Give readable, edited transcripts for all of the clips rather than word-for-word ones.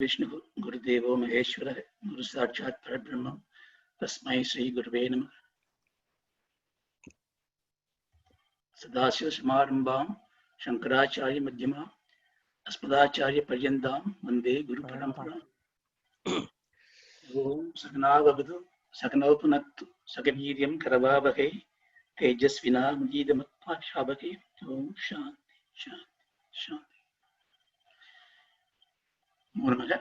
Vishnu Gurudevo Maheshwara Guru Sakshat Parabrahma Tasmai Sri Guruve Namah. Sadashiva Samarambam Shankaracharya Madhyama Asmadacharya Paryandam Vande Guru Parampara. Om Sagnavavadu Sagnaupanattu Sagaviryam Karavavahe Tejasvina Mudidamappa Shabake. Om Shanti Shanti Shanti. Murmala.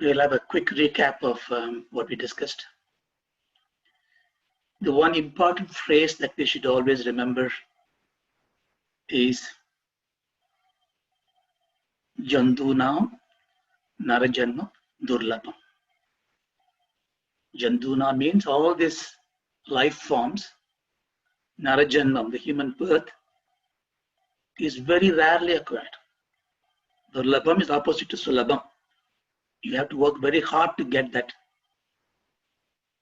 We'll have a quick recap of what we discussed. The one important phrase that we should always remember is Janduna Narajanma Durlabham. Janduna means all these life forms. Narajanmam, the human birth, is very rarely acquired. Durlabham is opposite to Sulabham. You have to work very hard to get that.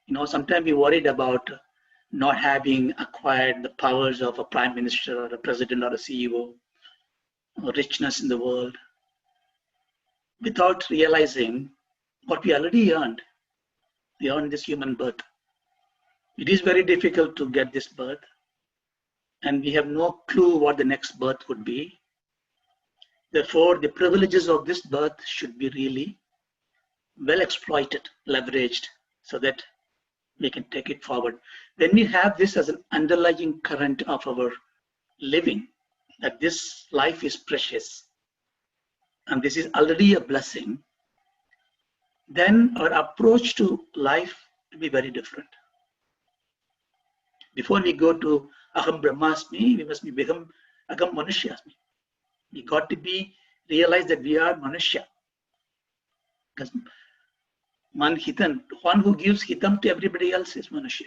You know, sometimes we're worried about not having acquired the powers of a prime minister or a president or a CEO or richness in the world without realizing what we already earned. We earned this human birth. It is very difficult to get this birth, and we have no clue what the next birth would be. Therefore, the privileges of this birth should be really well exploited, leveraged, so that we can take it forward. When we have this as an underlying current of our living, that this life is precious and this is already a blessing, then our approach to life will be very different. Before we go to Aham Brahmasmi, we must be Aham Manushyasmi. We got to realize that we are Manusya. Because Man Hitan, one who gives Hitam to everybody else is Manusya.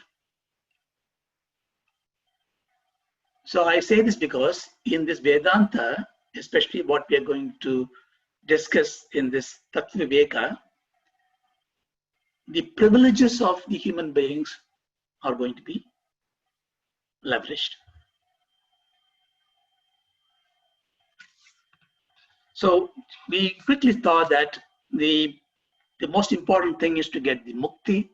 So I say this because in this Vedanta, especially what we are going to discuss in this Tattva Bodha, the privileges of the human beings are going to be leveraged. So we quickly thought that the most important thing is to get the mukti,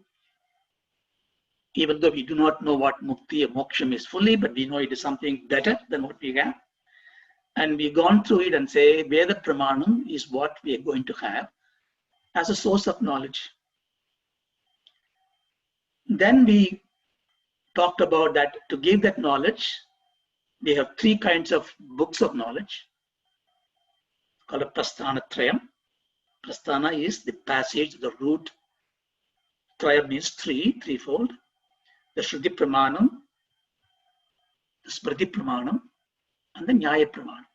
even though we do not know what mukti or moksham is fully, but we know it is something better than what we have. And we've gone through it and say Veda Pramanam is what we are going to have as a source of knowledge. Then we talked about that to give that knowledge, we have three kinds of books of knowledge called a Prasthana-Trayam. Prasthana is the passage, the route. Trayam means threefold. The Shruti Pramanam, the Smriti Pramanam, and the Nyaya Pramanam.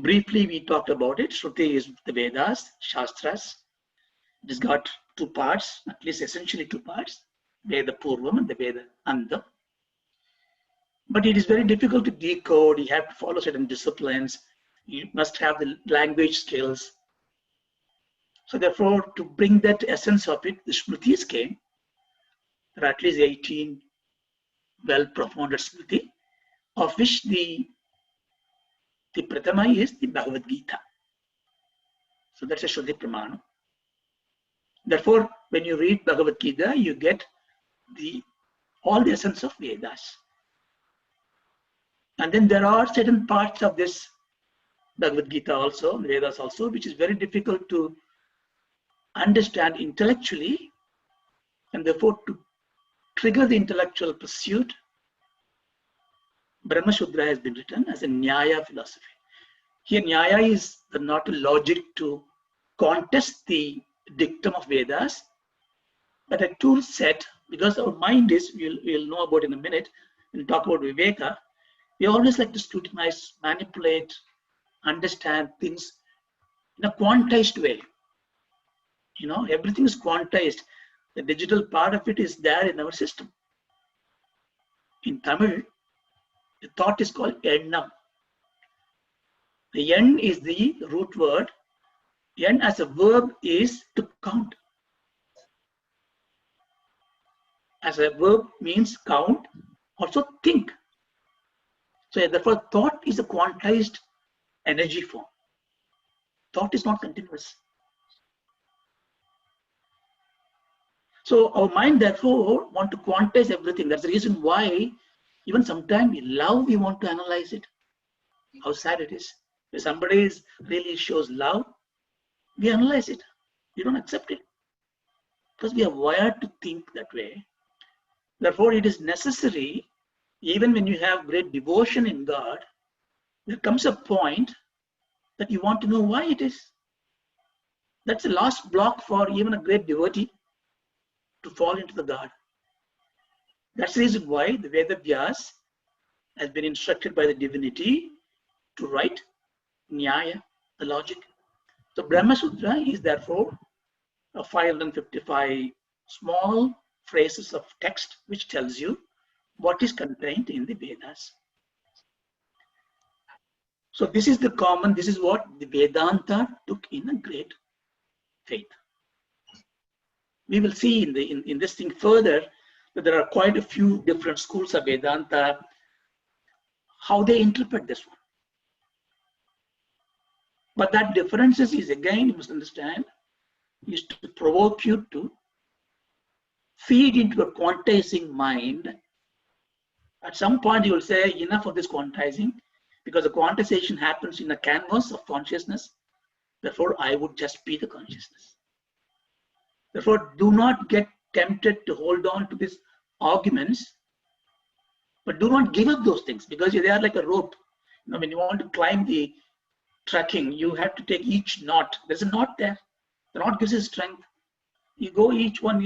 Briefly, we talked about it. Shruti is the Vedas, Shastras. It has got two parts, at least essentially two parts, Veda Purvam and the Veda Andam. But it is very difficult to decode. You have to follow certain disciplines. You must have the language skills. So therefore, to bring that essence of it, the Smritis came. There are at least 18 well-profounded Smriti, of which the Pratama is the Bhagavad Gita. So that's a Shruti Pramana. Therefore, when you read Bhagavad Gita, you get all the essence of Vedas. And then there are certain parts of this Bhagavad Gita also, Vedas also, which is very difficult to understand intellectually, and therefore to trigger the intellectual pursuit, Brahma Shudra has been written as a Nyaya philosophy. Here Nyaya is not a logic to contest the dictum of Vedas, but a tool set, because our mind is, we'll know about in a minute, when we talk about Viveka, we always like to scrutinize, manipulate, understand things in a quantized way. You know, everything is quantized. The digital part of it is there in our system. In Tamil, the thought is called Ennam. The N is the root word. N as a verb is to count. As a verb means count, also think. So therefore thought is a quantized energy form. Thought is not continuous. So our mind therefore want to quantize everything. That's the reason why even sometimes we love, we want to analyze it. How sad it is. If somebody really shows love, we analyze it. We don't accept it. Because we are wired to think that way. Therefore, it is necessary, even when you have great devotion in God, there comes a point that you want to know why it is. That's the last block for even a great devotee to fall into the God. That's the reason why the Vedavyas has been instructed by the divinity to write Nyaya, the logic. So Brahma Sutra is therefore a 555 small phrases of text which tells you what is contained in the Vedas. So this is what the Vedanta took in a great faith. We will see in this thing further that there are quite a few different schools of Vedanta, how they interpret this one. But that differences is, again, you must understand, is to provoke you to feed into a quantizing mind. At some point you will say, enough of this quantizing, because the quantization happens in a canvas of consciousness. Therefore, I would just be the consciousness. Therefore, do not get tempted to hold on to these arguments, but do not give up those things, because they are like a rope. You know, when you want to climb the trekking, you have to take each knot. There's a knot there. The knot gives you strength. You go each one,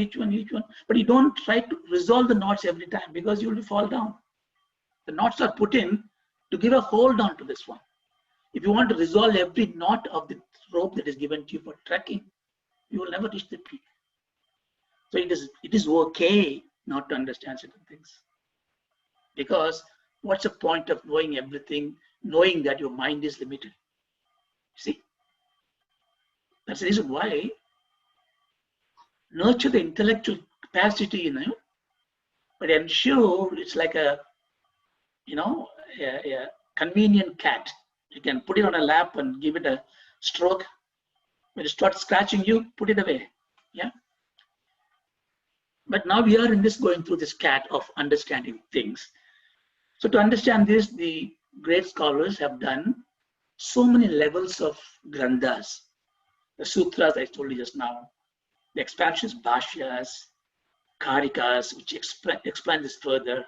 but you don't try to resolve the knots every time, because you will fall down. The knots are put in to give a hold on to this one. If you want to resolve every knot of the rope that is given to you for trekking, you will never reach the peak. So it is okay not to understand certain things. Because what's the point of knowing everything, knowing that your mind is limited? See? That's the reason why nurture the intellectual capacity in you, but ensure it's like a convenient cat. You can put it on a lap and give it a stroke. When it starts scratching you, put it away. Yeah. But now we are in this, going through this cat of understanding things. So to understand this, the great scholars have done so many levels of granthas. The sutras I told you just now, the expansions, bhashyas, karikas, which explain this further,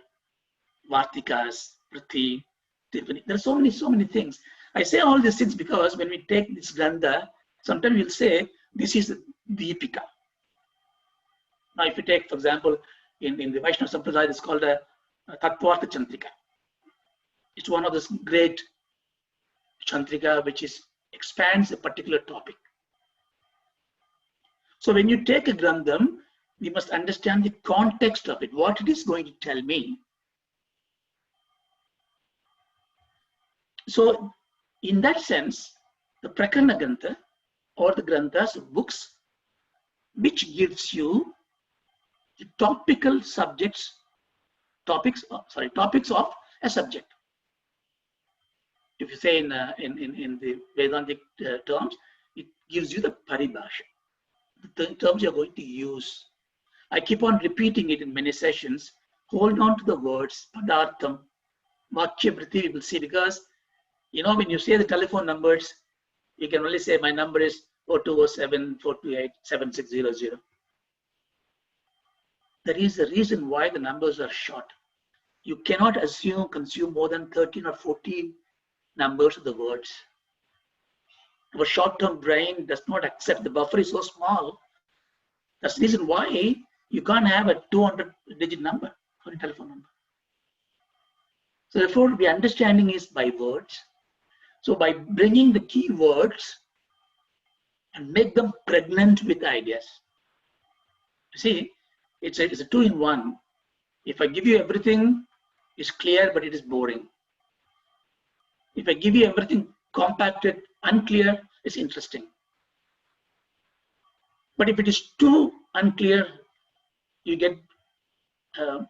vartikas, prati, tifani. There are so many things. I say all these things because when we take this grantha, sometimes we'll say this is the Deepika. Now, if you take, for example, in the Vaishnava Sampradaya, it's called a Tattva Bodha. It's one of those great Chantrika which expands a particular topic. So when you take a grantham, we must understand the context of it, what it is going to tell me. So in that sense, the Prakarana Grantha or the Granthas, books, which gives you the topical subjects, topics of a subject. If you say in the Vedantic terms, it gives you the paribhasha, the terms you're going to use. I keep on repeating it in many sessions. Hold on to the words, padartham, vakya vritti, we will see, because when you say the telephone numbers, you can only say my number is 4207 428 7600. There is a reason why the numbers are short. You cannot consume more than 13 or 14 numbers of the words. Our short-term brain does not accept, the buffer is so small. That's the reason why you can't have a 200-digit number for a telephone number. So therefore, the understanding is by words. So by bringing the key words and make them pregnant with ideas. See, it's a two-in-one. If I give you everything, it's clear, but it is boring. If I give you everything compacted, unclear, it's interesting. But if it is too unclear, you get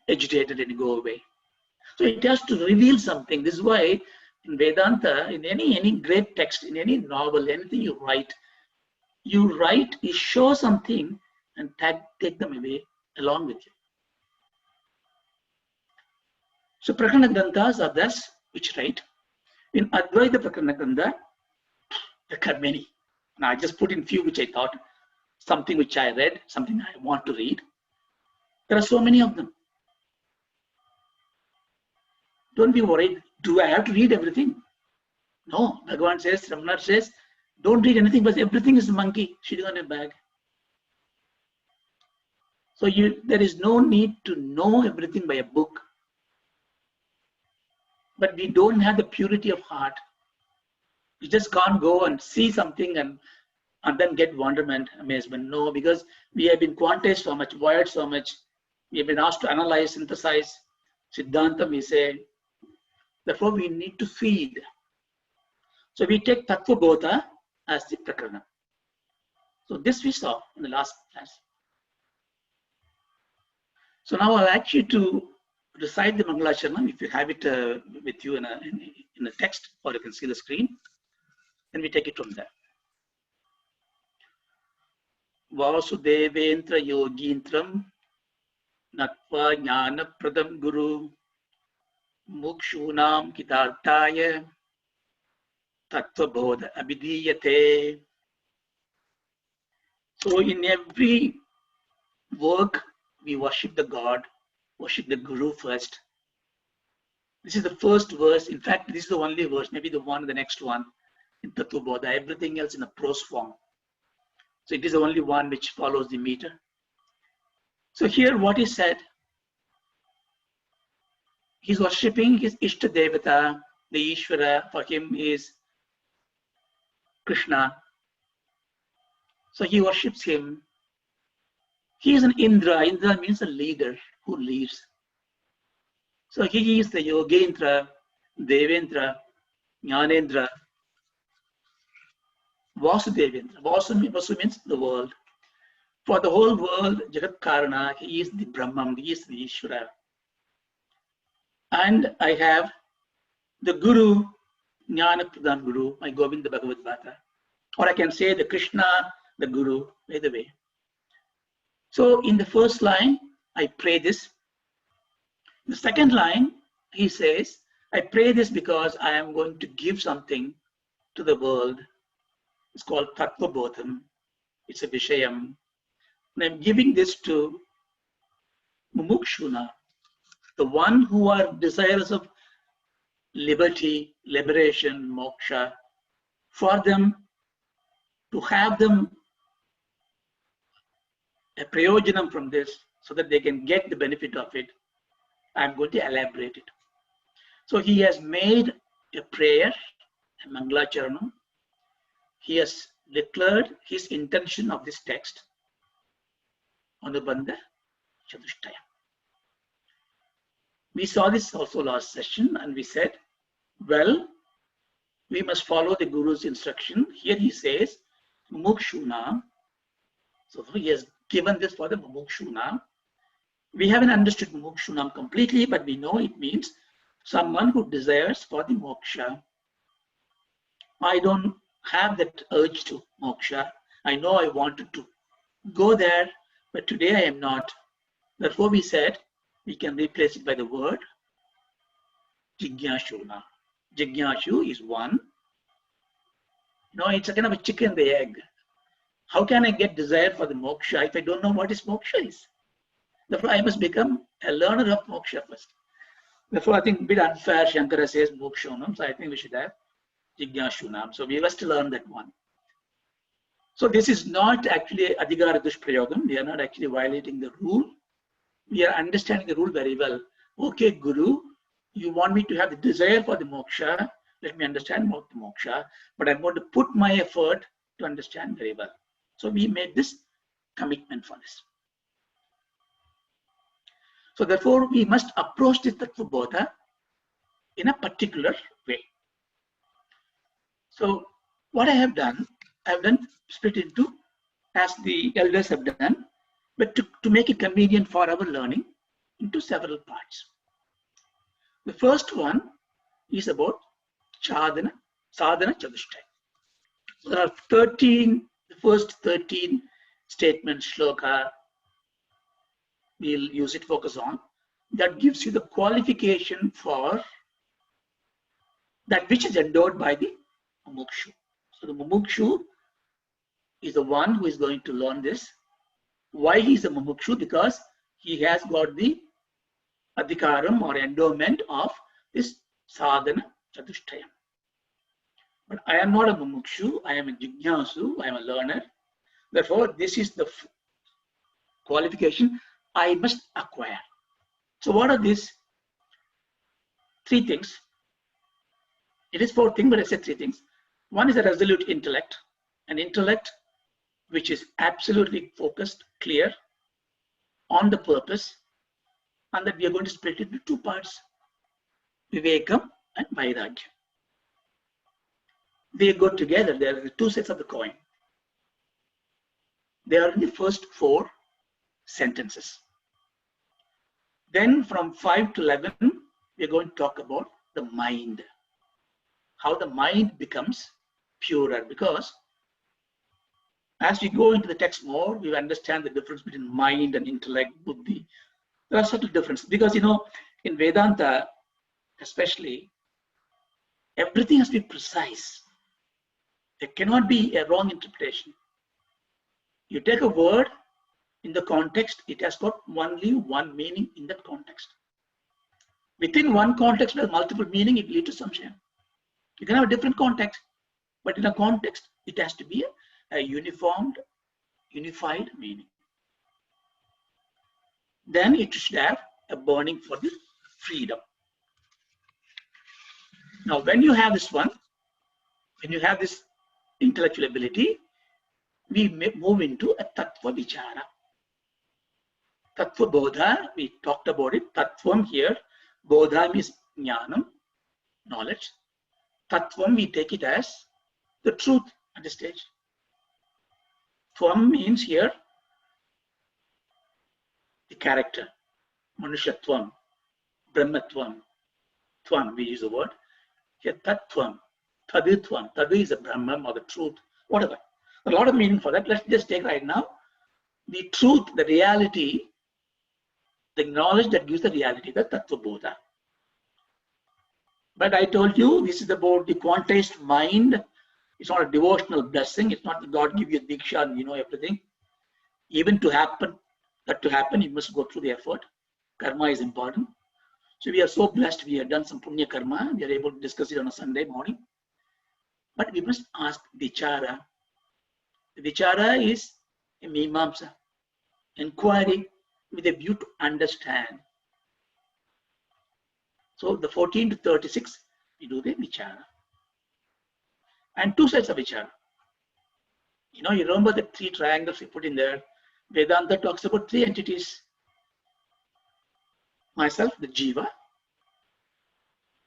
agitated and you go away. So it has to reveal something. This is why In Vedanta, in any great text, in any novel, anything you show something and take them away along with you. So Prakarana Granthas are thus which write. In Advaita Prakarana Grantha, there are many. Now I just put in few which I thought, something which I read, something I want to read. There are so many of them. Don't be worried. Do I have to read everything? No. Bhagavan says, Ramana says, don't read anything, but everything is a monkey sitting on your bag. So there is no need to know everything by a book. But we don't have the purity of heart. You just can't go and see something and then get wonderment, amazement. No, because we have been quantized so much, wired so much. We have been asked to analyze, synthesize. Siddhanta, we say. Therefore, we need to feed. So we take Tattva Bodha as the Prakarana. So this we saw in the last class. So now I'll ask you to recite the Meenalaya-Channel if you have it with you in a text, or you can see the screen. Then we take it from there. Vasudeventra yogintram natva jnana pradam guru mukshunam kitartaya Tattva Bodha abhidiyate. So in every work, we worship the God, worship the Guru first. This is the first verse. In fact, this is the only verse, maybe the next one in Tattva Bodha. Everything else in a prose form. So it is the only one which follows the meter. So here what is said, he's worshipping his Ishta Devata, the Ishvara, for him is Krishna. So he worships him. He is an Indra. Indra means a leader who leads. So he is the Yogendra, Devendra, Jnanendra, Vasudevendra. Vasu means the world. For the whole world, Jagat Karana, he is the Brahman, he is the Ishvara. And I have the Guru, Jnana Pradhan Guru, my Govinda Bhagavad Bhata. Or I can say the Krishna, the Guru, by the way. So in the first line, I pray this. In the second line, he says, I pray this because I am going to give something to the world. It's called Tattva Bodham. It's a Vishayam. And I'm giving this to Mumukshuna, the one who are desirous of liberty, liberation, moksha, for them to have them a prayojanam from this so that they can get the benefit of it. I'm going to elaborate it. So he has made a prayer, a Meenalaya-Charanam. He has declared his intention of this text on the Anubandha-Chatushtayam. We saw this also last session and we said, well, we must follow the Guru's instruction. Here he says, Mumukshuna. So he has given this for the Mumukshuna. We haven't understood Mumukshunam completely, but we know it means someone who desires for the moksha. I don't have that urge to moksha. I know I wanted to go there, but today I am not. Therefore we said we can replace it by the word Jigyashuna. Jigyashu is one. No, it's a kind of a chicken and the egg. How can I get desire for the moksha if I don't know what is moksha is? Therefore, I must become a learner of moksha first. Therefore, I think a bit unfair, Shankara says mokshonam, so I think we should have jigyashunam. So we must learn that one. So this is not actually adhikara dushprayogam. We are not actually violating the rule. We are understanding the rule very well. Okay, Guru, you want me to have the desire for the moksha. Let me understand about the moksha. But I'm going to put my effort to understand very well. So we made this commitment for this. So therefore, we must approach this Tattva Bodha in a particular way. So what I have done split into, as the elders have done, but to make it convenient for our learning, into several parts. The first one is about Sadhana-Chatushtayam. So there are 13, the first 13 statements, shloka, we'll use it, focus on. That gives you the qualification for that which is endowed by the mumukshu. So the mumukshu is the one who is going to learn this. Why he is a mumukshu? Because he has got the adhikaram or endowment of this sadhana chatushtayam. But I am not a mumukshu, I am a jignasu, I am a learner. Therefore, this is the qualification I must acquire. So what are these? Three things. It is four things, but I said three things. One is a resolute intellect, an intellect which is absolutely focused, clear, on the purpose, and that we are going to split it into two parts, Vivekam and Vairagya. They go together. They are the two sides of the coin. They are in the first four sentences. Then from 5 to 11, we are going to talk about the mind. How the mind becomes purer, because as we go into the text more, we understand the difference between mind and intellect, buddhi. There are subtle differences because, in Vedanta, especially, everything has to be precise. There cannot be a wrong interpretation. You take a word in the context, it has got only one meaning in that context. Within one context with multiple meaning, it leads to samshaya. You can have a different context, but in a context, it has to be a unified meaning. Then it should have a burning for the freedom. Now, when you have this one, when you have this intellectual ability, we may move into a Tattva Vichara. Tattva Bodha, we talked about it. Tattvam here, Bodha means Jnanam, knowledge. Tattvam, we take it as the truth at this stage. Tvam means here the character. Manushatvam, Brahmatvam, Tvam, we use the word. Here, Tattvam, Taditvam, Tadi is the Brahman or the truth, whatever. A lot of meaning for that. Let's just take right now the truth, the reality, the knowledge that gives the reality, the Tattva Bodha. But I told you, this is about the quantized mind. It's not a devotional blessing. It's not that God give you a diksha and you know everything. Even to happen, you must go through the effort. Karma is important. So we are so blessed. We have done some punya karma. We are able to discuss it on a Sunday morning. But we must ask vichara. The vichara is a mimamsa, inquiry with a view to understand. So the 14 to 36, we do the vichara. And two sides of vichara. You remember the three triangles we put in there. Vedanta talks about three entities. Myself, the jiva,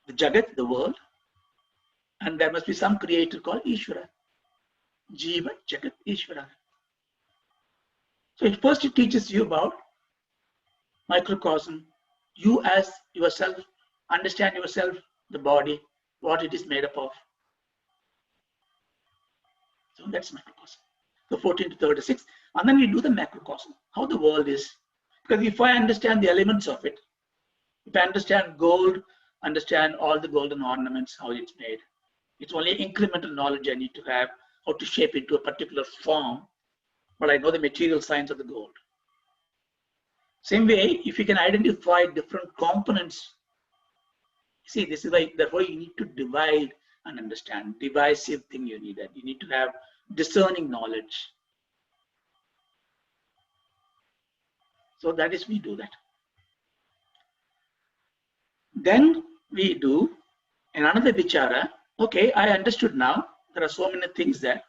the jagat, the world, and there must be some creator called Ishvara. Jiva, jagat, Ishvara. So first it teaches you about microcosm. You as yourself, understand yourself, the body, what it is made up of. So that's microcosm. So 14 to 36. And then we do the macrocosm, how the world is. Because if I understand the elements of it, if I understand gold, understand all the golden ornaments, how it's made. It's only incremental knowledge I need to have, how to shape it to a particular form, but I know the material science of the gold. Same way, if you can identify different components, see, this is why, therefore you need to divide and understand. Divisive thing you need that. You need to have discerning knowledge. So that is, we do that. Then we do another vichara. Okay, I understood now. There are so many things there.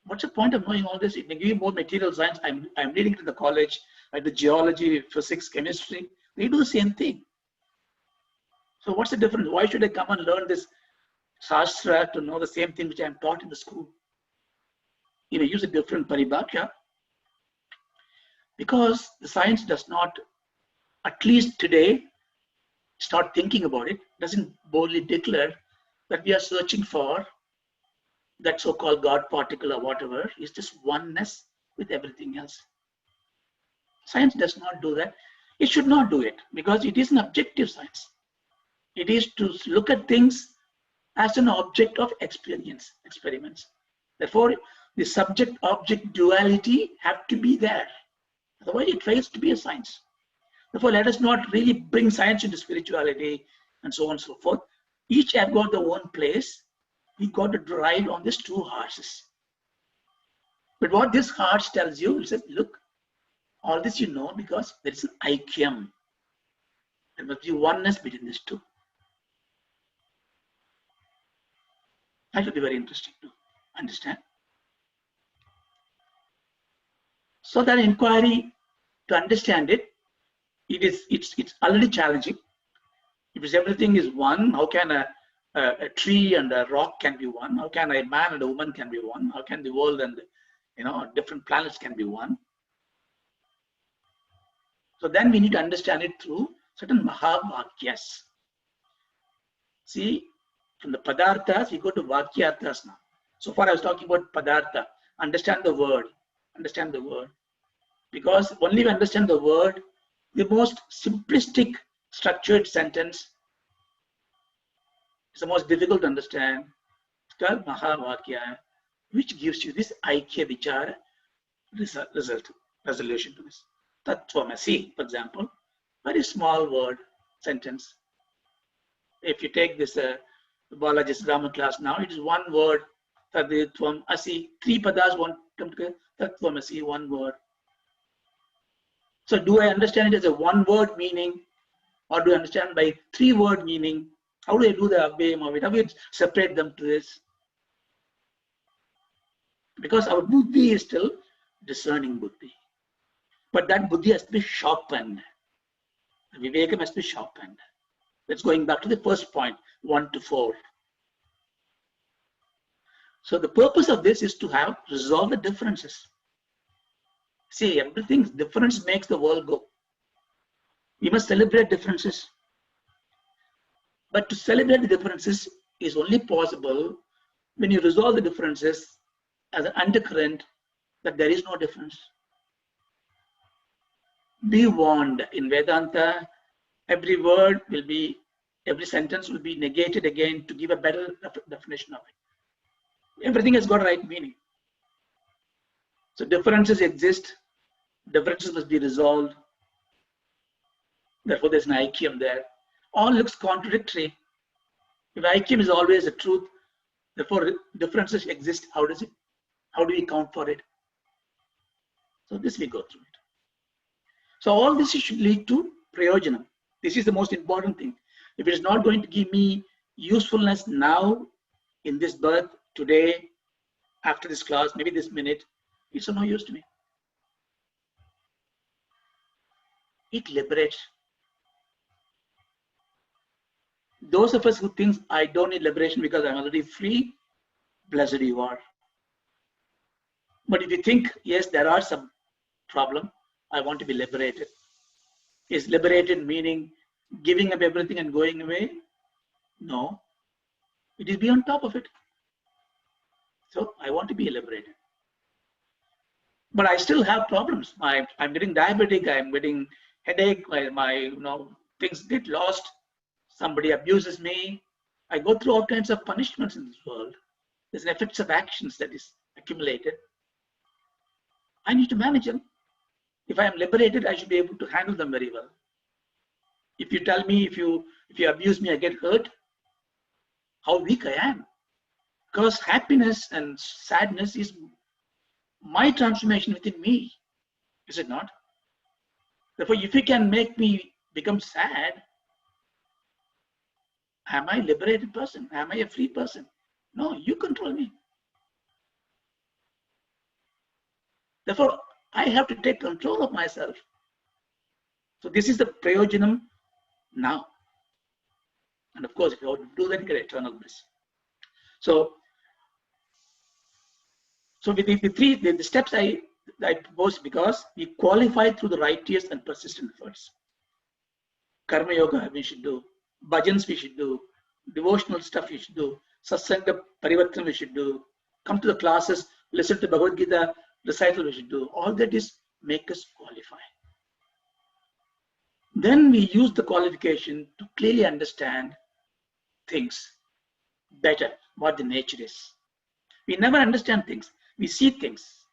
What's the point of knowing all this? It may give you more material science. I'm reading to the college, like the geology, physics, chemistry. They do the same thing. So what's the difference? Why should I come and learn this Shastra to know the same thing which I'm taught in the school? You may use a different paribhashya. Because the science does not, at least today, start thinking about it, doesn't boldly declare that we are searching for that so-called God particle or whatever. Is just oneness with everything else. Science does not do that. It should not do it because it is an objective science. It is to look at things as an object of experience, experiments. Therefore, the subject-object duality have to be there. Otherwise, it fails to be a science. Therefore, let us not really bring science into spirituality and so on and so forth. Each have got their own place. We got to drive on these two horses. But what this horse tells you is that, look, all this you know because there is an aikyam. There must be oneness between these two. That will be very interesting to understand. So that inquiry, to understand it, it's already challenging. If everything is one, how can a tree and a rock can be one? How can a man and a woman can be one? How can the world and different planets can be one? So then we need to understand it through certain mahavakyas. See, from the padarthas, we go to vakyarthas now. So far I was talking about padartha. Understand the word. Understand the word. Because only when we understand the word, the most simplistic structured sentence is the most difficult to understand. It's called mahavakya, which gives you this aikya vichara resolution to this. Tattvamasi, for example, very small word, sentence. If you take this Balaji's grammar class now, it is one word, Tattvamasi, three padas, one Tattvamasi, one word. So do I understand it as a one word meaning, or do I understand by three word meaning? How do I do the abhyam of it? How do I separate them to this? Because our buddhi is still discerning buddhi. But that buddhi has to be sharpened. Viveka must be sharpened. That's going back to the first point, 1 to 4. So the purpose of this is to have resolve the differences. See, everything's difference makes the world go. We must celebrate differences. But to celebrate the differences is only possible when you resolve the differences as an undercurrent that there is no difference. Be warned, in Vedanta, every word will be, every sentence will be negated again to give a better definition of it. Everything has got right meaning. So differences exist, differences must be resolved. Therefore, there's an aikyam there. All looks contradictory. If aikyam is always the truth, therefore differences exist. How do we account for it? So this we go through it. So all this should lead to prayojanam. This is the most important thing. If it is not going to give me usefulness now, in this birth, today, after this class, maybe this minute, it's of no use to me. It liberates. Those of us who think I don't need liberation because I'm already free, blessed you are. But if you think, yes, there are some problem, I want to be liberated. Is liberated meaning giving up everything and going away? No. It is be on top of it. So I want to be liberated. But I still have problems. I'm getting diabetic, I'm getting headache, my things get lost, somebody abuses me. I go through all kinds of punishments in this world. There's an effects of actions that is accumulated. I need to manage them. If I am liberated, I should be able to handle them very well. If you tell me, if you abuse me, I get hurt, how weak I am. Because happiness and sadness is my transformation within me, is it not? Therefore, if you can make me become sad, am I a liberated person? Am I a free person? No, you control me. Therefore, I have to take control of myself. So this is the prayojanam now. And of course, if you want to do that, you get eternal bliss. So with the steps I propose, because we qualify through the righteous and persistent efforts. Karma yoga we should do. bhajans we should do, devotional stuff we should do, satsanga parivartana we should do, come to the classes, listen to Bhagavad Gita recital we should do. All that is make us qualify. Then we use the qualification to clearly understand things better, what the nature is. We never understand things. We see things.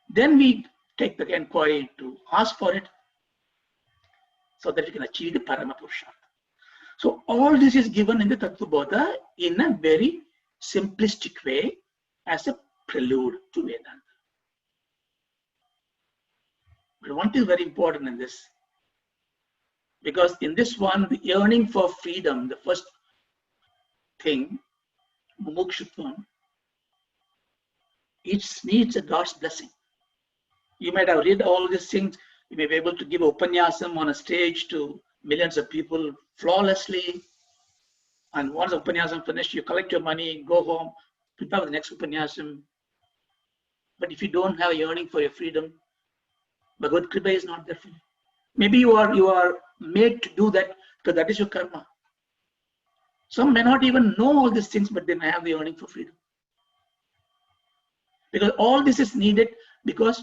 Then we take the inquiry to ask for it so that we can achieve the Parama Purushartha. So all this is given in the Tattva Bodha in a very simplistic way as a prelude to Vedanta. But one thing is very important in this, because in this one, the yearning for freedom, the first thing, mumukshutvam, it needs a God's blessing. You might have read all these things. You may be able to give upanyasam on a stage to millions of people flawlessly. And once the upanyasam finished, you collect your money, go home, prepare for the next upanyasam. But if you don't have a yearning for your freedom, Bhagavad Kripa is not there for you. Maybe you are made to do that because that is your karma. Some may not even know all these things, but they may have the yearning for freedom. Because all this is needed, because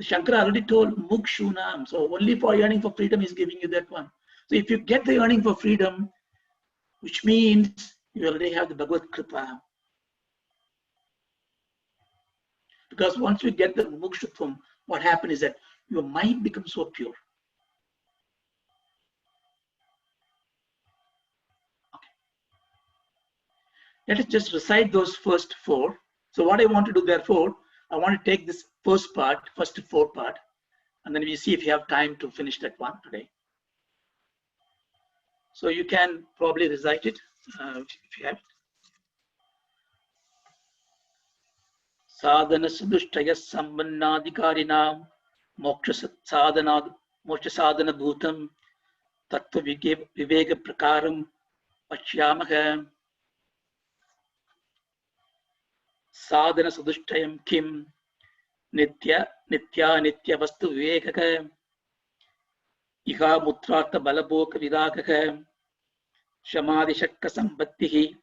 Shankara already told Mukshunam. So only for yearning for freedom is giving you that one. So if you get the yearning for freedom, which means you already have the Bhagavad Kripa. Because once you get the Mukshutvam, what happens is that your mind becomes so pure. Okay. Let us just recite those first four. So what I want to do, therefore, I want to take this first four part, and then we see if you have time to finish that one today. So you can probably recite it if you have it. Sadhana-CHATUSHTAYA sambannadikarinam moksha sadhana bhutam tattva viveka prakaram pachyamaha. Sadhana-CHATUSHTAYam kim nitya vastu vivekaka iha mutrartha balaboka vidakaka shamadhi shakka sambhattihi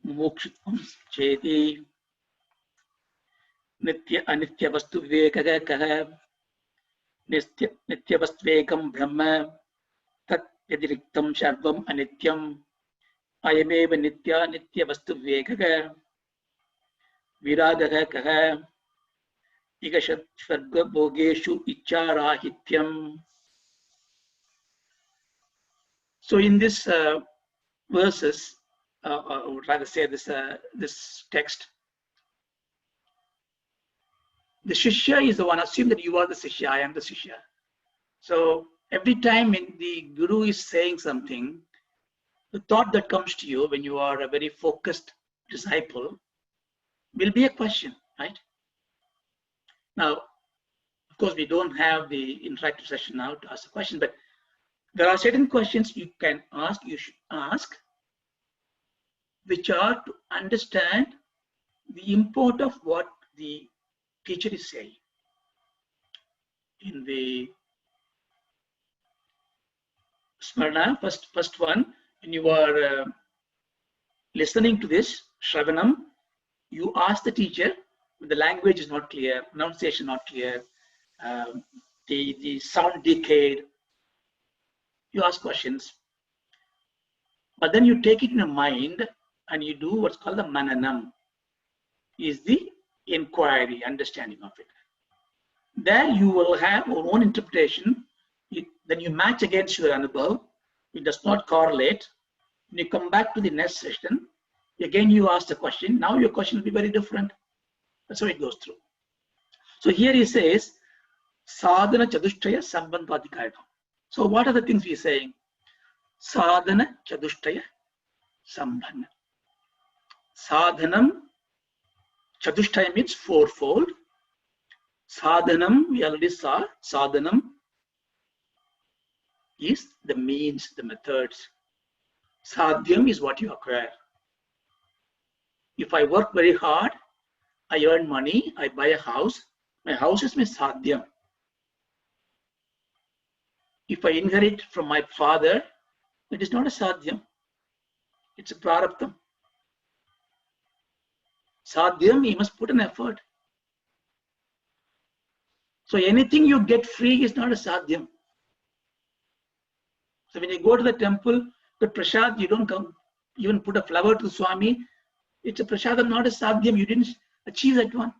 mukshutvam cheti nitya anitya vastu vivekaka kaha nitya vastvekam brahma tat yadiriktam sarvam anityam ayameva nitya vastu vivekaka viragaha kaha igashat svarga bhogeshu icharahityam. So in this verses, I would rather say this text, the Shishya is the one. Assume that you are the Shishya, I am the Shishya. So every time when the Guru is saying something, the thought that comes to you when you are a very focused disciple will be a question, right? Now, of course, we don't have the interactive session now to ask a question, but there are certain questions you can ask, you should ask, which are to understand the import of what the teacher is saying. In the Smarana, first one, when you are listening to this, Shravanam, you ask the teacher, when the language is not clear, pronunciation not clear, the sound decayed, you ask questions. But then you take it in your mind and you do what's called the mananam, is the inquiry, understanding of it. There you will have your own interpretation. Then you match against your anubhav. It does not correlate. When you come back to the next session, again you ask the question. Now your question will be very different. That's how it goes through. So here he says, Sadhana-CHATUSHTAYA sambandhadikarinam. So what are the things we are saying? Sadhana-CHATUSHTAYA sambandha. Sadhanam, Chatushtaya means fourfold. Sadhanam, we already saw. Sadhanam is the means, the methods. Sadhyam is what you acquire. If I work very hard, I earn money, I buy a house. My house is my sadhyam. if I inherit from my father, it is not a sadhyam. It's a prarabdham. Sadhyam, he must put an effort. So anything you get free is not a sadhyam. So when you go to the temple, the prasad, you don't come, even put a flower to Swami. It's a prasadam, not a sadhyam. You didn't achieve that one.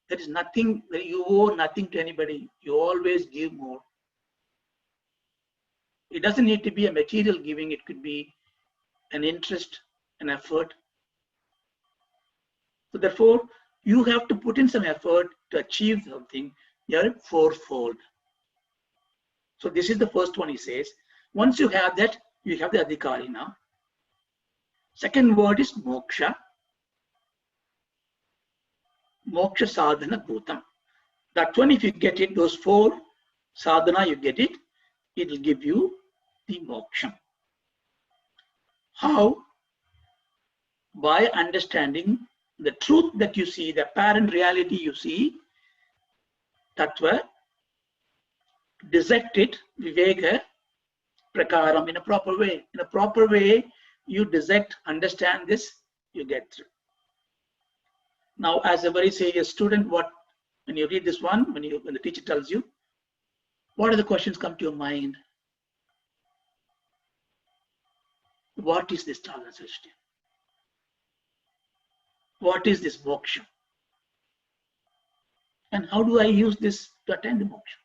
There is nothing, you owe nothing to anybody. You always give more. It doesn't need to be a material giving. It could be an interest, an effort. So therefore, you have to put in some effort to achieve something. You are fourfold. So this is the first one he says. Once you have that, you have the adhikari now. Second word is moksha. Moksha sadhana bhutam. That one, if you get it, those four sadhana, you get it, it will give you the moksha. How? By understanding the truth that you see, the apparent reality you see, tattva, dissect it, viveka, prakaram, in a proper way. In a proper way, you dissect, understand this, you get through. Now, as everybody say, a student, what when you read this one, when the teacher tells you, what are the questions come to your mind? What is this Darshana? What is this moksha? And how do I use this to attain the moksha?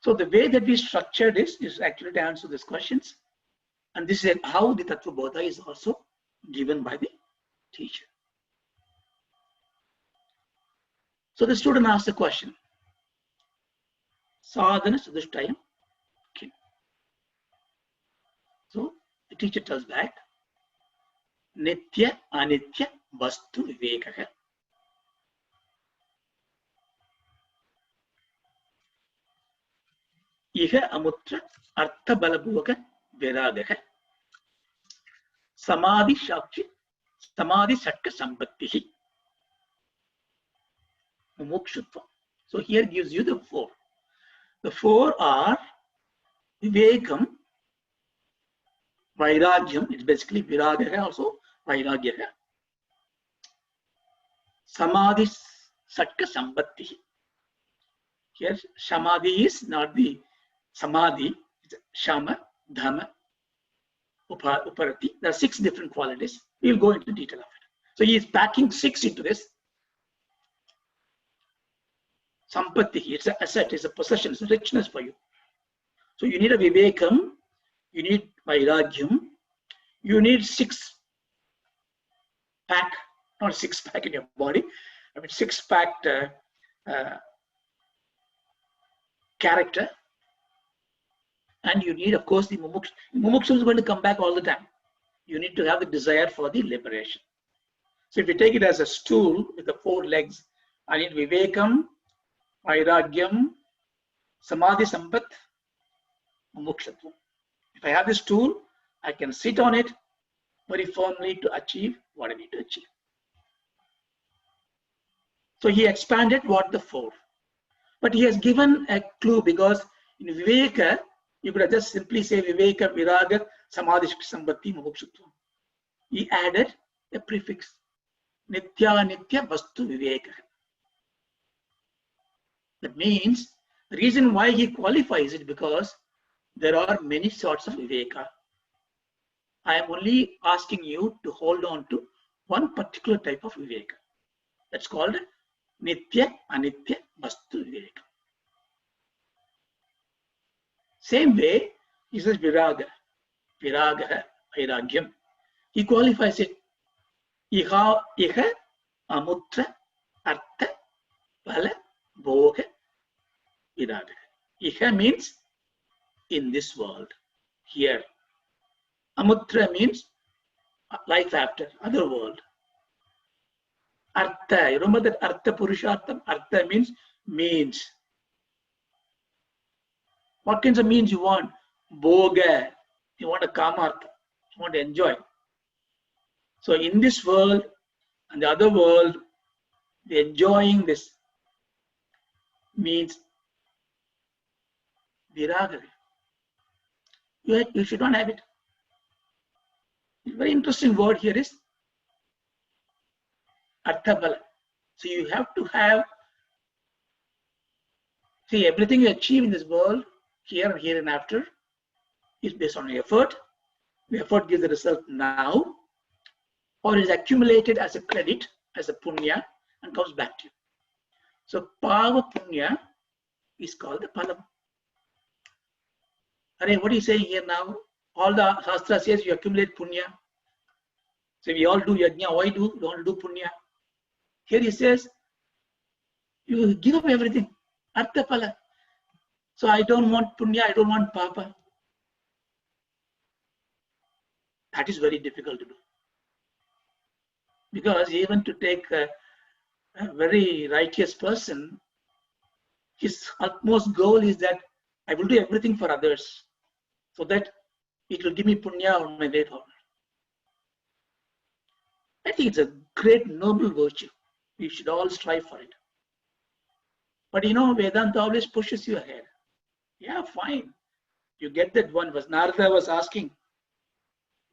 So the way that we structured this is actually to answer these questions. And this is how the Tattva Bodha is also given by the teacher. So the student asks the question, Sadhana-CHATUSHTAYAM. Okay. So the teacher tells back, Nitya Anitya Vastu Vivekaha. Iha Amutra Artha Balabhoga Viragaha. Samadhi Shakti Samadhi Satka Sambhaktihi. Mumukshutva. So here gives you the four. The four are Vivekam, Vairagyam, it's basically Viragaha also, Vairagyaha. Samadhi Satka Sambhaktihi. Here Samadhi is not the Samadhi, it's Shama, Dhamma, Uparati. There are 6 different qualities. We'll go into detail of it. So he is packing 6 into this. Sampatti, it's an asset, it's a possession, it's a richness for you. So you need a vivekam, you need vairagyam, you need 6-pack, not 6-pack in your body, I mean 6-packed character. And you need, of course, the mumuksha. Mumuksha is going to come back all the time. You need to have the desire for the liberation. So if you take it as a stool with the 4 legs, I need vivekam, vairagyam, samadhi sampat, mumukshatvam. If I have this tool, I can sit on it very firmly to achieve what I need to achieve. So he expanded what the 4. But he has given a clue, because in viveka, you could have just simply say viveka, viraga, samadhi sambhati, mumukshatvam. He added a prefix, nitya nitya vastu viveka. That means the reason why he qualifies it, because there are many sorts of viveka. I am only asking you to hold on to one particular type of viveka. That's called nitya anitya vastu viveka. Same way, he says viraga, viraga, vairagyam. He qualifies it. Iha amutra artha pala bhoga viraga. Iha means in this world, here. Amutra means life after, other world. Artha, you remember that artha purushartham? Artha means. What kinds of means you want? Bhoga, you want a kamartha, you want to enjoy. So in this world and the other world, the enjoying this means viraga. You should not have it. A very interesting word here is arthabala. So you have to have, see, everything you achieve in this world, here and hereafter, is based on your effort. The effort gives the result now, or is accumulated as a credit, as a punya, and comes back to you. So pava punya is called the palam. What are you saying here now? All the Shastra says you accumulate punya. So we all do yajna. Why don't do punya? Here he says you give up everything. Artha pala. So I don't want punya, I don't want papa. That is very difficult to do. Because even to take a very righteous person, his utmost goal is that I will do everything for others so that it will give me punya on my way forward. I think it's a great noble virtue. We should all strive for it. But Vedanta always pushes you ahead. Yeah, fine. You get that one. Narada was asking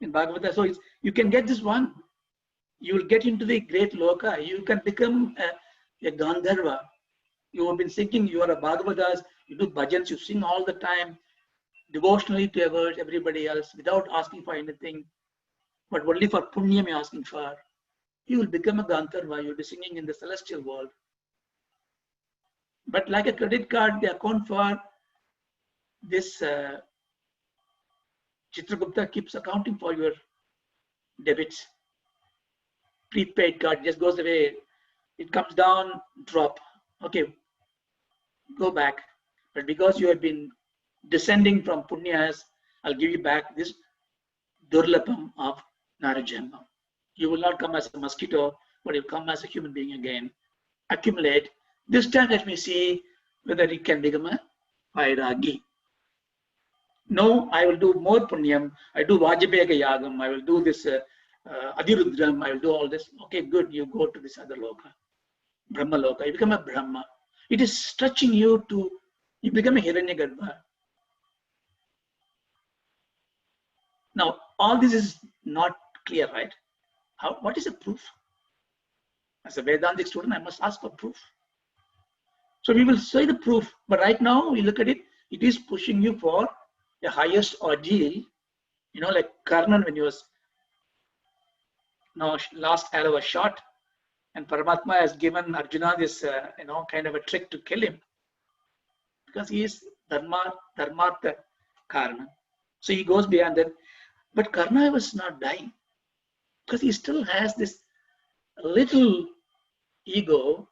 in Bhagavata. So you can get this one. You will get into the great loka. You can become a Gandharva. You have been singing, you are a Bhagavatas, you do bhajans, you sing all the time, devotionally to everybody else, without asking for anything, but only for punyam you're asking for. You will become a Gandharva, you'll be singing in the celestial world. But like a credit card, they account for this. Chitragupta keeps accounting for your debits. Prepaid card just goes away. It comes down, drop. Okay, go back. But because you have been descending from punyas, I'll give you back this durlapam of Narajanma. You will not come as a mosquito, but you'll come as a human being again. Accumulate. This time let me see whether it can become a vairagi. No, I will do more punyam. I do Vajapayaka Yagam. I will do this Adhirudram. I will do all this. Okay, good. You go to this other loka, Brahma loka. You become a Brahma. It is stretching you to, you become a Hiranyagarbha. Now, all this is not clear, right? What is the proof? As a Vedantic student, I must ask for proof. So we will say the proof, but right now we look at it, it is pushing you for the highest ordeal, like Karnan when he was, last arrow was shot, and Paramatma has given Arjuna this, kind of a trick to kill him, because he is Dharmartha Karna. So he goes beyond that. But Karna was not dying, because he still has this little ego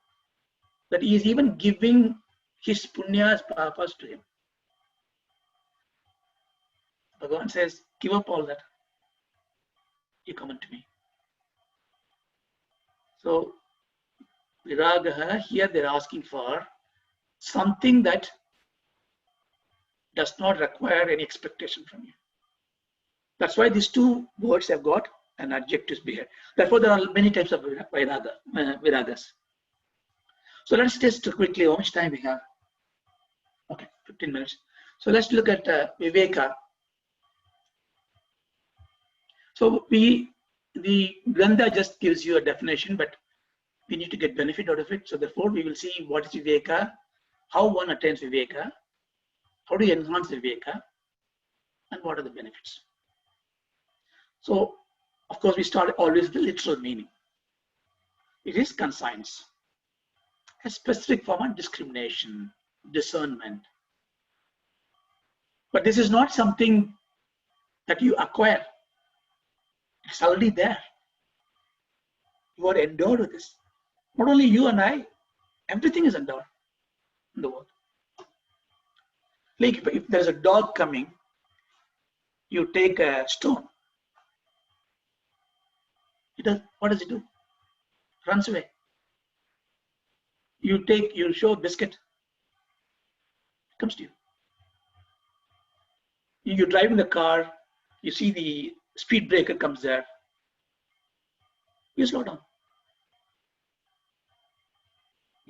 that he is even giving his punyas, papas to him. Bhagavan says, give up all that. You come unto me. So, viragaha, here they're asking for something that does not require any expectation from you. That's why these two words have got an adjective behind. Therefore, there are many types of viragas. So let's test quickly how much time we have. Okay, 15 minutes. So let's look at viveka. So the Grantha just gives you a definition, but we need to get benefit out of it. So therefore, we will see what is viveka, how one attains viveka, how do you enhance viveka, and what are the benefits. So, of course, we start always with the literal meaning. It is conscience, a specific form of discrimination, discernment. But this is not something that you acquire. It's already there. You are endowed with this. Not only you and I, everything is endowed in the world. Like if there's a dog coming, you take a stone. What does it do? Runs away. You show a biscuit, it comes to you. You drive in the car, you see the speed breaker comes there, you slow down.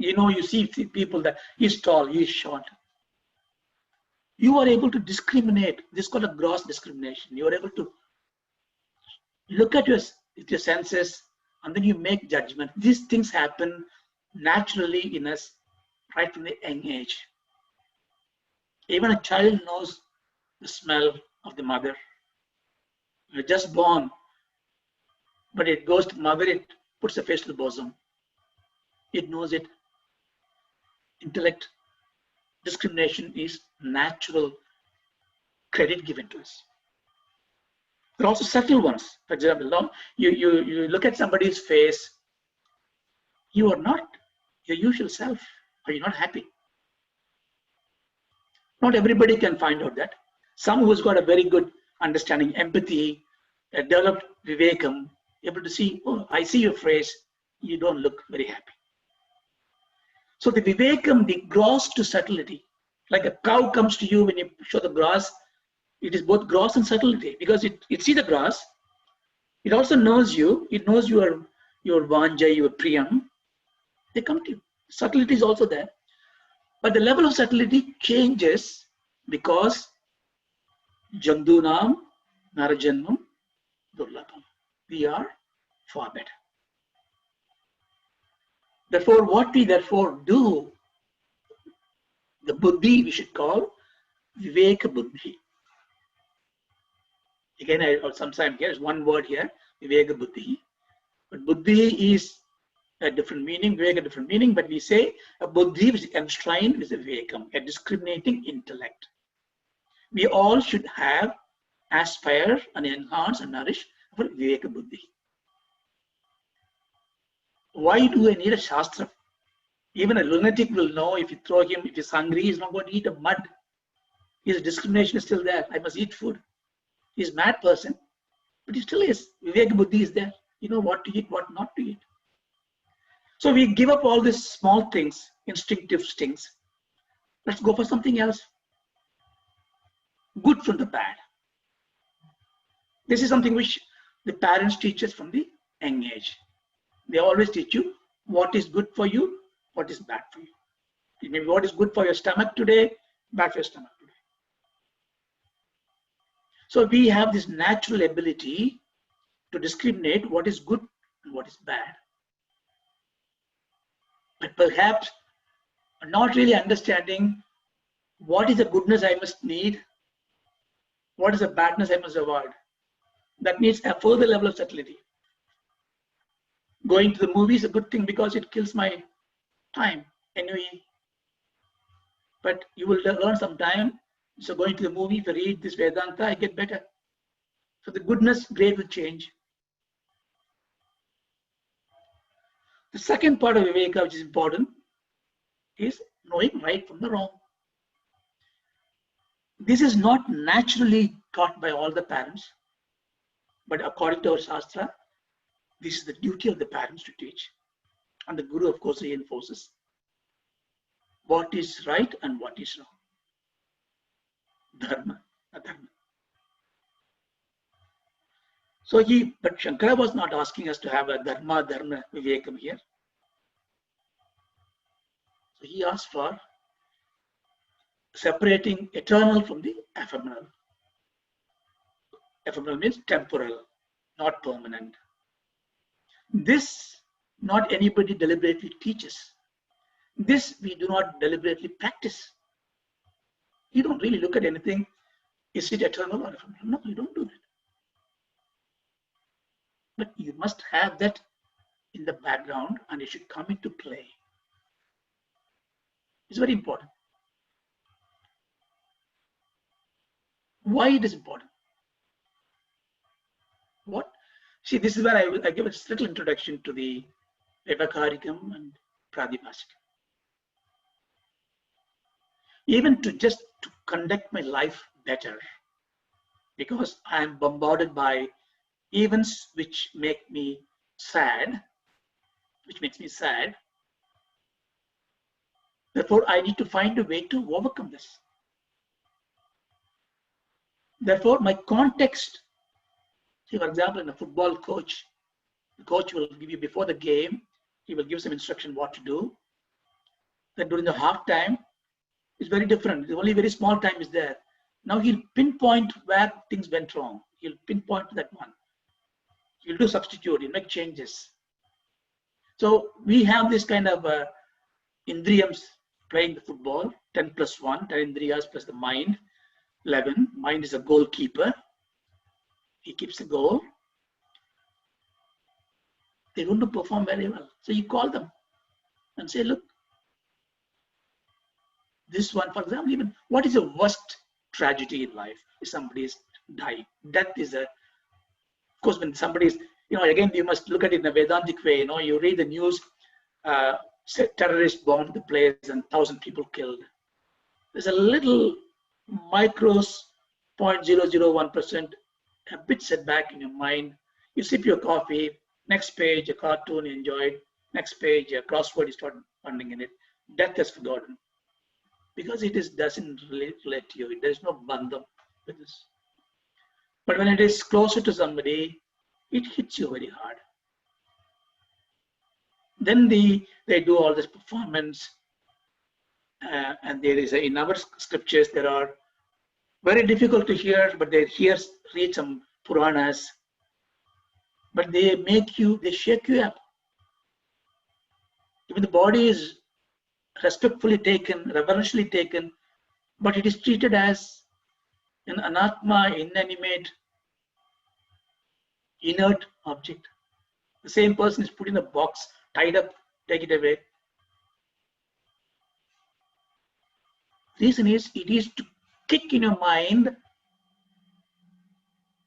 You see people that he's tall, he's short. You are able to discriminate. This is called a gross discrimination. You are able to look at with your senses, and then you make judgment. These things happen naturally in us right from the young age. Even a child knows the smell of the mother. You're just born, but it goes to mother, it puts the face to the bosom. It knows it. Intellect, discrimination is natural credit given to us. There are also subtle ones. For example, you look at somebody's face, you are not your usual self, or you're not happy. Not everybody can find out that. Some who's got a very good understanding, empathy, developed vivekam, able to see, oh, I see your face, you don't look very happy. So the vivekam, the gross to subtlety, like a cow comes to you when you show the grass, it is both gross and subtlety, because it sees the grass, it also knows you, it knows your vanja, your priyam, they come to you. Subtlety is also there. But the level of subtlety changes because Jandunam Narajanmam Durlabham. We are far better. Therefore, what we therefore do, the buddhi we should call Viveka Buddhi. Again, sometimes here's one word here, Viveka Buddhi. But buddhi is a different meaning, viveka a different meaning, but we say a buddhi which is enshrined with a vivekam, a discriminating intellect. We all should have, aspire and enhance and nourish our viveka buddhi. Why do I need a shastra? Even a lunatic will know if you throw him, if he's hungry, he's not going to eat a mud. His discrimination is still there. I must eat food. He's a mad person, but he still is. Viveka buddhi is there. You know what to eat, what not to eat. So we give up all these small things, instinctive things. Let's go for something else. Good from the bad. This is something which the parents teach us from the young age. They always teach you what is good for you, what is bad for you. Maybe what is good for your stomach today, bad for your stomach today. So we have this natural ability to discriminate what is good and what is bad. But perhaps not really understanding what is the goodness I must need, what is the badness I must avoid. That needs a further level of subtlety. Going to the movie is a good thing because it kills my time, ennui. But you will learn some time. So going to the movie, if I read this Vedanta, I get better. So the goodness grade will change. The second part of Viveka, which is important, is knowing right from the wrong. This is not naturally taught by all the parents, but according to our Shastra, this is the duty of the parents to teach. And the Guru, of course, reinforces what is right and what is wrong. Dharma, adharma. So but Shankara was not asking us to have a dharma, dharma, vivekam here. So he asked for separating eternal from the ephemeral. Ephemeral means temporal, not permanent. This not anybody deliberately teaches. This we do not deliberately practice. You don't really look at anything. Is it eternal or ephemeral? No, you don't do that. But you must have that in the background and it should come into play. It's very important. Why it is important? What? See, this is where I give a little introduction to the Vyavakarikam and Pradipashikam. Even to just to conduct my life better, because I am bombarded by events which make me sad, which makes me sad. Therefore, I need to find a way to overcome this. Therefore, my context, see, for example, in a football coach, the coach will give you before the game, he will give some instruction what to do. that during the half time is very different. The only very small time is there. Now he'll pinpoint where things went wrong. He'll pinpoint that one. He'll do substitute, he'll make changes. So we have this kind of indriyams playing the football, 10 plus 1, 10 indriyas plus the mind, 11. Mind is a goalkeeper. He keeps the goal. They want to perform very well. So you call them and say, look, this one, for example, even what is the worst tragedy in life? If somebody is dying. Death is of course, when somebody is, again, you must look at it in a Vedantic way. You read the news, terrorists bombed the place and 1,000 people killed. There's a little micros 0.001%, a bit setback in your mind. You sip your coffee, next page, a cartoon you enjoyed, next page, a crossword you start funding in it. Death is forgotten because it doesn't relate to you. There's no bandham with this. But when it is closer to somebody, it hits you very hard. Then they do all this performance, and there is in our scriptures there are very difficult to hear, but they read some Puranas, but they shake you up. Even the body is respectfully taken, reverentially taken, but it is treated as an anatma, inanimate, inert object. The same person is put in a box, tied up, take it away. Reason is, it is to kick in your mind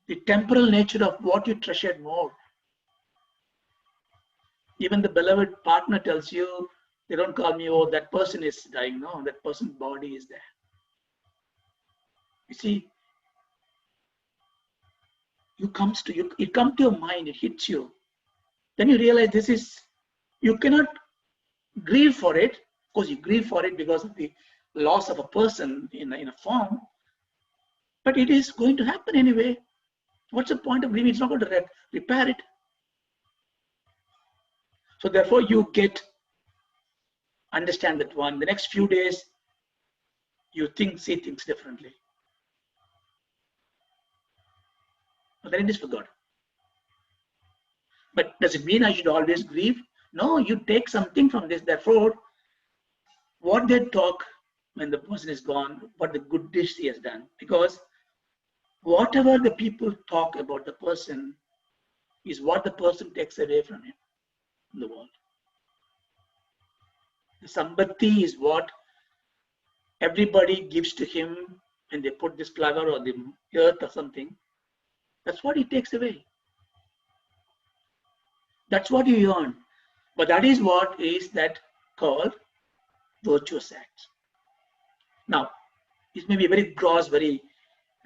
the temporal nature of what you treasured more. Even the beloved partner tells you, they don't call me, oh, that person is dying. No, that person's body is there. You see, it comes to your mind, it hits you. Then you realize you cannot grieve for it. Of course, you grieve for it because of the loss of a person in a form, but it is going to happen anyway. What's the point of grieving? It's not going to repair it. So therefore, you understand that one. The next few days, you see things differently. But then it is forgotten. But does it mean I should always grieve? No, you take something from this. Therefore, what they talk when the person is gone, what the good dish he has done. Because whatever the people talk about the person is what the person takes away from him in the world. The sambhati is what everybody gives to him when they put this flower or the earth or something. That's what he takes away. That's what you earn. But that is what is that called virtuous acts. Now, this may be very gross, very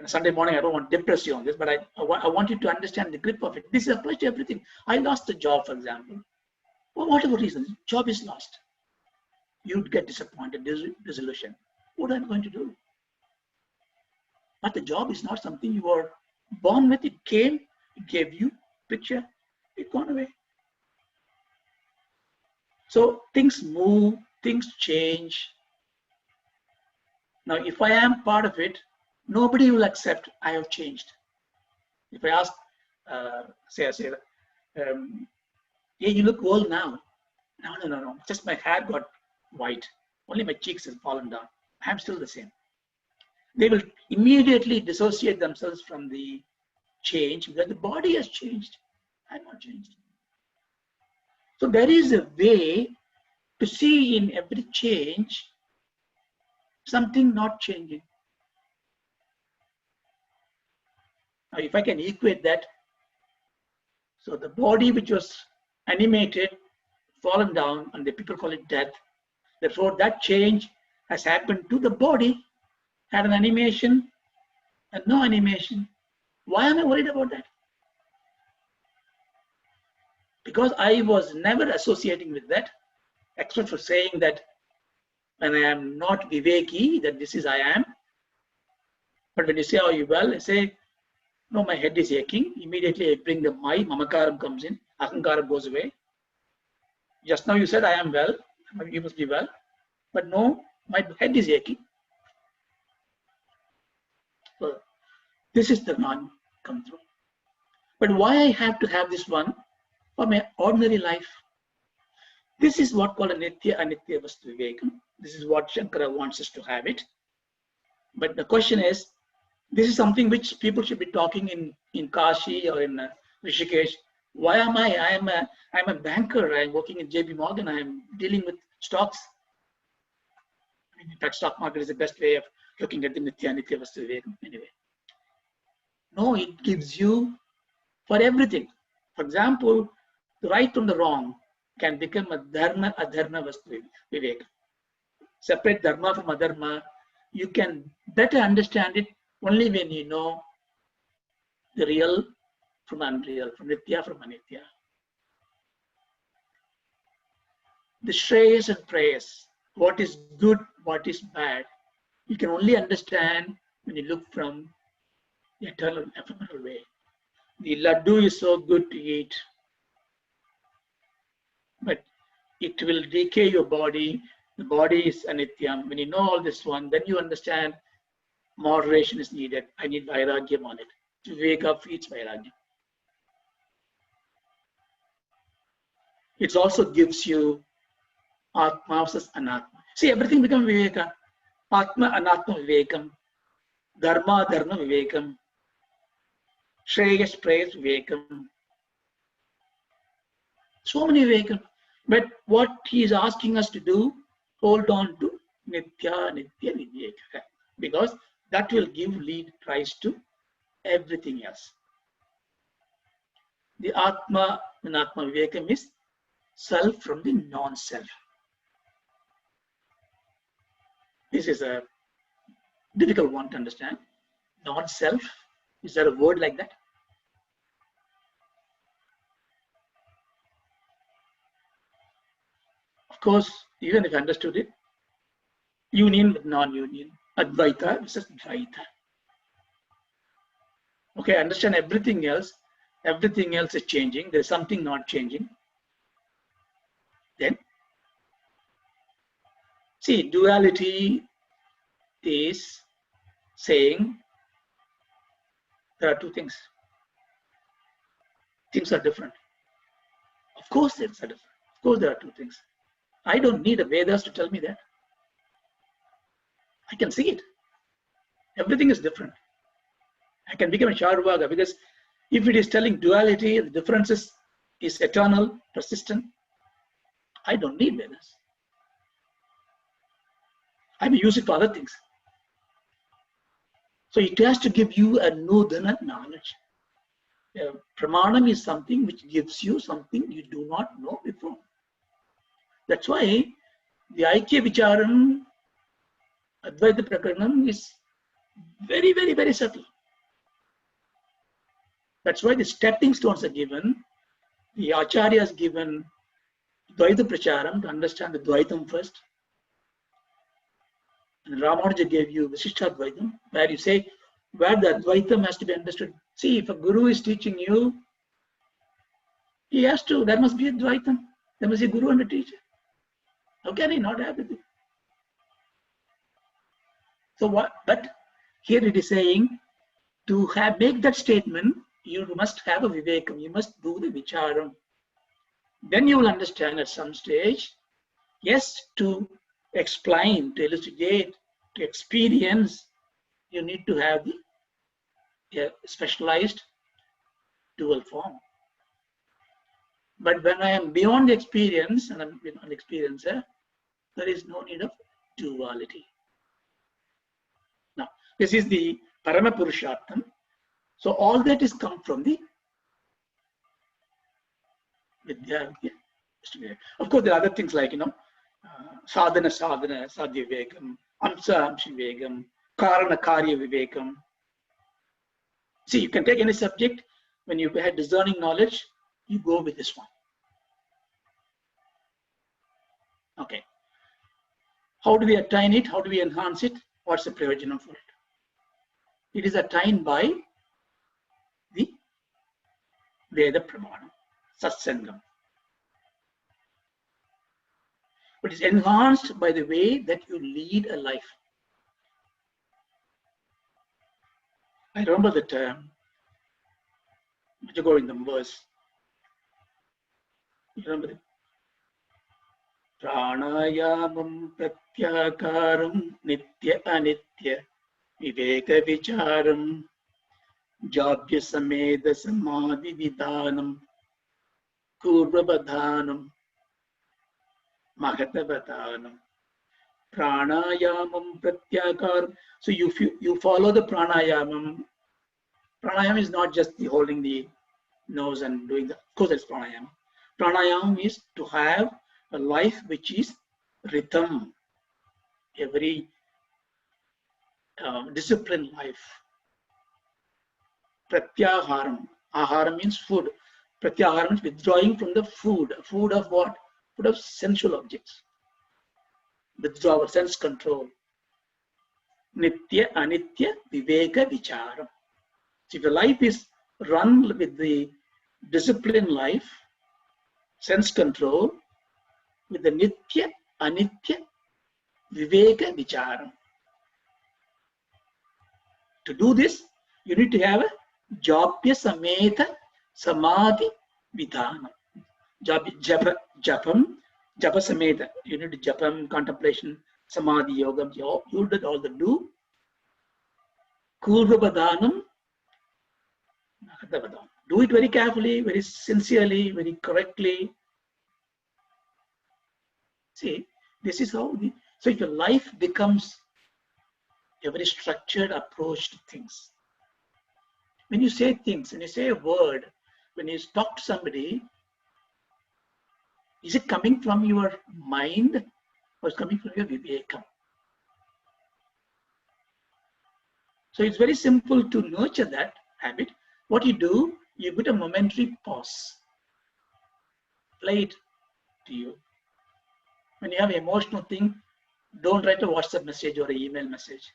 Sunday morning. I don't want to depress you on this, but I want you to understand the grip of it. This applies to everything. I lost a job, for example. For whatever reason, job is lost. You'd get disappointed, disillusioned. What am I going to do? But the job is not something you are born with. It came, it gave you picture, it gone away. So things move, things change. Now, if I am part of it, nobody will accept I have changed. If I ask, hey, you look old now. No. Just my hair got white. Only my cheeks have fallen down. I'm still the same. They will immediately dissociate themselves from the change because the body has changed. I'm not changed. So there is a way to see in every change something not changing. Now, if I can equate that, so the body which was animated, fallen down, and the people call it death. Therefore, that change has happened to the body, had an animation and no animation. Why am I worried about that? Because I was never associating with that, except for saying that when I am not viveki, that this is I am. But when you say, are you well? I say, no, my head is aching. Immediately I bring the mamakaram comes in, ahankaram goes away. Just now you said I am well, you must be well. But no, my head is aching. So this is the non come through. But why I have to have this one for my ordinary life? This is what called a Nitya Anitya Vastu Vivekam. This is what Shankara wants us to have it. But the question is, this is something which people should be talking in Kashi or in Rishikesh. Why am I? I'm a banker. I'm working in JP Morgan. I'm dealing with stocks. I mean, in fact, stock market is the best way of looking at the Nitya Anitya Vastu Vivekam. Anyway, no, it gives you for everything. For example, the right from the wrong can become a dharma adharma vastu viveka. Separate dharma from adharma. You can better understand it only when you know the real from unreal, from nitya from anitya. The shreyas and prayas, what is good, what is bad, you can only understand when you look from the eternal, ephemeral way. The laddu is so good to eat, but it will decay your body. The body is anityam. When you know all this one, then you understand moderation is needed. I need vairagyam on it. To wake up feeds vairagyam. It also gives you atma versus anatma. See, everything becomes viveka. Atma, anatma, vivekam. Dharma, dharma, vivekam. Shreyas, prayas, vivekam. So many vivekam. But what he is asking us to do, hold on to nitya, nitya, viveka. Because that will give lead rise to everything else. The atma and atma vivekam is self from the non-self. This is a difficult one to understand. Non-self, is there a word like that? Of course, even if I understood it, union with non-union, Advaita versus Dvaita. Okay, I understand everything else is changing, there's something not changing. Then, see, duality is saying there are two things. Things are different. Of course, things are different. Of course, there are two things. I don't need a Vedas to tell me that. I can see it. Everything is different. I can become a Charvaka because if it is telling duality, the differences is eternal, persistent, I don't need Vedas. I may use it for other things. So it has to give you a nudana knowledge. Pramanam is something which gives you something you do not know before. That's why the Aikya Vicharam, Advaita Prakaranam is very, very, very subtle. That's why the stepping stones are given. The Acharya has given Dvaita Pracharam to understand the Dvaitam first. And Ramanuja gave you Visishta Dvaitam, where you say where the Advaitam has to be understood. See, if a guru is teaching you, he has to, there must be a Dvaitam. There must be a guru and a teacher. How can he not have it? So what? But here it is saying to make that statement, you must have a vivekam. You must do the vicharam. Then you will understand at some stage. Yes, to explain, to illustrate, to experience, you need to have the specialized dual form. But when I am beyond the experience and I'm beyond the experiencer, there is no need of duality. Now, this is the Parama Purushartham. So all that is come from the Vidya. Of course, there are other things like, sadhana, sadhya vivekam, amsa, amshi vivekam, karana, karya vivekam. See, you can take any subject. When you had discerning knowledge, you go with this one. Okay. How do we attain it? How do we enhance it? What's the prayojanam for it? It is attained by the Veda Pramana, Satsangam. but it's enhanced by the way that you lead a life. I remember the term, you go in the verse. You remember it? Pranayamam pratyakaram nitya anitya viveka vicharam jabhya sameda samadhi vidhanam kurvabadhanam mahatavadhanam pranayamam pratyakaram. So you follow the pranayamam. Pranayama is not just the holding the nose and doing the, of course that's pranayama. Pranayama is to have a life which is rhythm, a very disciplined life. Pratyaharam. Ahara means food. Pratyaharam means withdrawing from the food. Food of what? Food of sensual objects. Withdrawal, sense control. Nitya, anitya, viveka, vicharam. So if your life is run with the disciplined life, sense control, with the nitya, anitya, viveka, vicharam. To do this, you need to have a jabhya sameta samadhi vidhanam. Japa sameta. You need to japam, contemplation, samadhi, yoga. You did all the do. Kurvabadhanam. Do it very carefully, very sincerely, very correctly. See, this is how so if your life becomes a very structured approach to things. When you say things, when you say a word, when you talk to somebody, is it coming from your mind or is it coming from your vivekam? So it's very simple to nurture that habit. What you do, you put a momentary pause. Play it to you. When you have an emotional thing, don't write a WhatsApp message or an email message.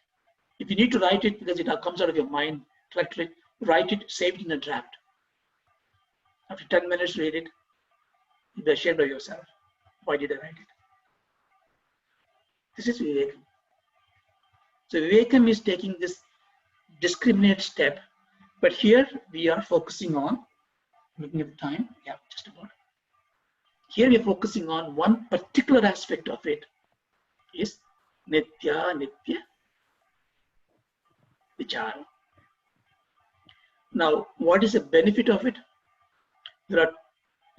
If you need to write it because it comes out of your mind, write it, save it in a draft. After 10 minutes, read it. You'll be ashamed of yourself. Why did I write it? This is Vivekam. So Vivekam is taking this discriminate step, but here we are focusing on, looking at the time, yeah, just about. Here we are focusing on one particular aspect of it, is Nitya, Nitya, Vichara. Now, what is the benefit of it? There are,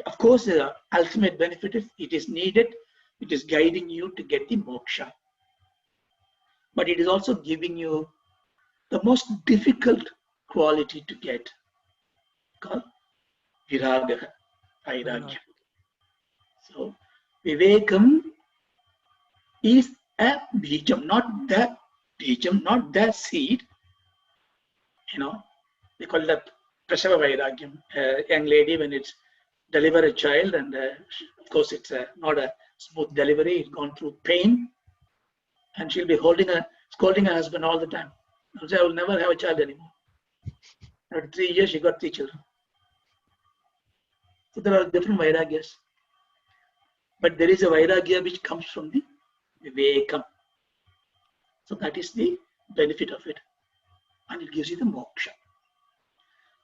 of course, the ultimate benefit is it is needed, it is guiding you to get the moksha. But it is also giving you the most difficult quality to get, called viraga, vairagya. So, Vivekam is a bijam, not the bijam, not the seed. You know, they call that prasava vairagyam. A young lady, when it's deliver a child, and of course it's not a smooth delivery, it's gone through pain, and she'll be scolding her husband all the time. She'll say, I will never have a child anymore. After 3 years, she got 3 children. So there are different vairagyas. But there is a vairagya which comes from the vivekam. So that is the benefit of it. And it gives you the moksha.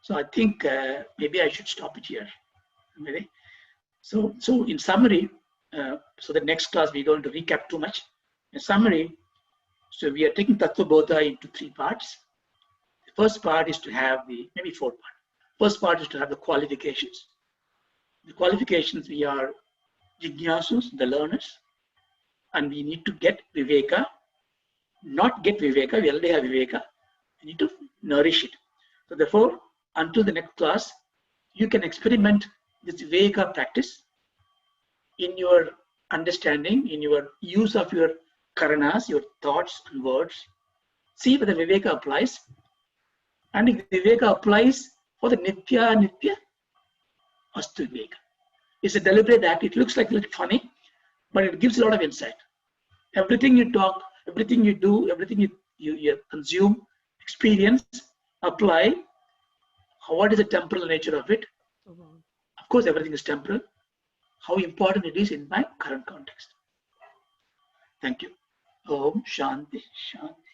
So I think maybe I should stop it here. Maybe. So in summary, so the next class we don't recap too much. In summary, so we are taking Tattva Bodha into 3 parts. The first part is to have maybe 4 parts. First part is to have the qualifications. The qualifications, we are Jignasus, the learners, and we need to get Viveka, not get Viveka, we already have Viveka, we need to nourish it. So therefore, until the next class, you can experiment this Viveka practice in your understanding, in your use of your karanas, your thoughts and words. See whether Viveka applies, and if Viveka applies for the Nitya, Astu Viveka. It's a deliberate act. It looks like a little funny, but it gives a lot of insight. Everything you talk, everything you do, everything you consume, experience, apply. What is the temporal nature of it? Of course, everything is temporal. How important it is in my current context. Thank you. Om Shanti Shanti.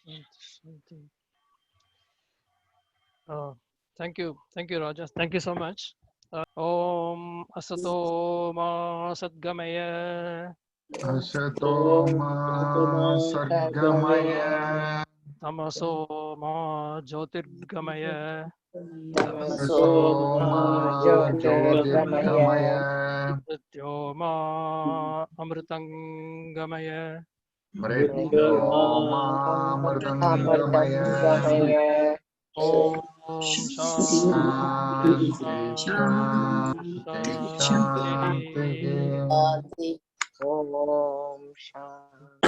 Thank you, Raja. Thank you so much. Om Asato Ma Sadgamaya Ashato ma Sadgamaya Tamaso Ma Jyotirgamaya Tamaso ma Jyotirgamaya Mrityo Ma Amritangamaya Mrityoma Mritangamaya Om Shanti Shanti Shanti Shanti Shanti Shanti Om Shanti.